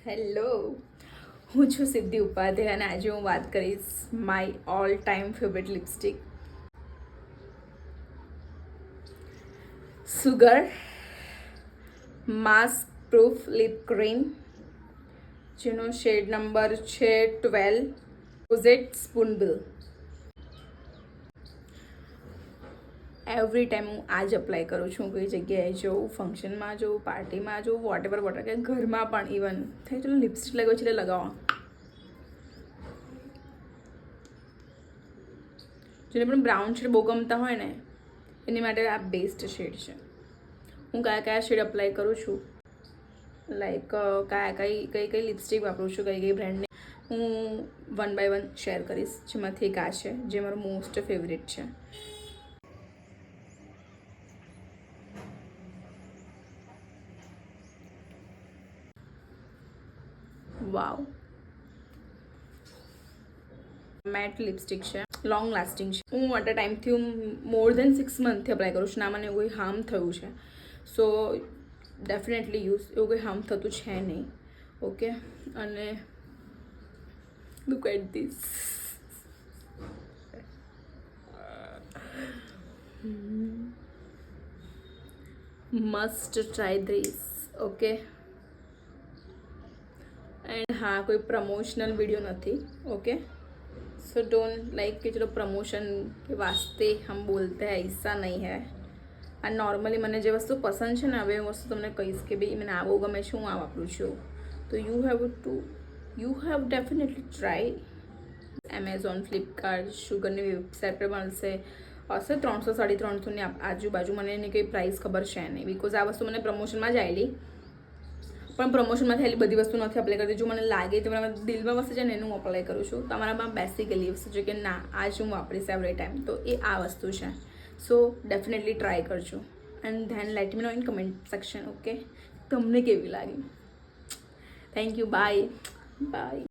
Hello, હું છું સિદ્ધિ ઉપાધ્યાય અને આજે હું વાત કરીશ my all time favourite lipstick Sugar mask proof lip cream, જેનો શેડ નંબર છે 12 રોઝેટ સ્પૂનબિલ. એવરી ટાઈમ હું આ જ અપ્લાય કરું છું. કોઈ જગ્યાએ જવું, ફંક્શનમાં જવું, પાર્ટીમાં જવું, વોટ કે ઘરમાં પણ ઇવન થાય ચલો લિપસ્ટિક લગાવો છે એટલે લગાવો. જેને પણ બ્રાઉન શેડ બહુ ગમતા હોય ને એની માટે આ બેસ્ટ શેડ છે. હું કયા શેડ અપ્લાય કરું છું, લાઈક કઈ લિપસ્ટિક વાપરું છું, કઈ બ્રાન્ડની, હું વન બાય વન શેર કરીશ. જેમાંથી એક આ છે જે મારું મોસ્ટ ફેવરેટ છે. વાવ, મેટ લિપસ્ટિક છે, લોંગ લાસ્ટિંગ છે. હું એટ અ ટાઈમથી હું મોર દેન 6 મંથથી અપ્લાય કરું છું. ના મને કોઈ હાર્મ થયું છે, સો ડેફિનેટલી યુઝ. એવું કોઈ હાર્મ થતું છે નહીં. ઓકે, અને look at this. Must try this. Okay, and हाँ, कोई प्रमोशनल वीडियो नहीं. ओके, सो डोंट लाइक कि चलो प्रमोशन के वास्ते हम बोलते हैं, ऐसा नहीं है. आ नॉर्मली मैंने जो वस्तु पसंद है हमें वस्तु तमने कहीश कि भाई मैंने आवो गमे छे, हूँ आ वापरू छूँ. तो you have definitely try. Amazon, Flipkart, शुगरनी वेबसाइट पर મળશે. હશે 300-350 આજુબાજુ. મને એની કંઈ પ્રાઇસ ખબર છે નહીં, બિકોઝ આ વસ્તુ મને પ્રમોશનમાં જ આવેલી. પણ પ્રમોશનમાં થયેલી બધી વસ્તુ નથી અપ્લાય કરતી. જો મને લાગે તો મને દિલમાં વસ્તુ છે ને એનું હું અપ્લાય કરું છું. તમારામાં બેસિકલી વસ્તુ છે કે ના આ જ હું વાપરીશ એવરી ટાઈમ, તો એ આ વસ્તુ છે. સો ડેફિનેટલી ટ્રાય કરજો and then let me no in comment section. Okay, તમને કેવી લાગી? Thank you. બાય.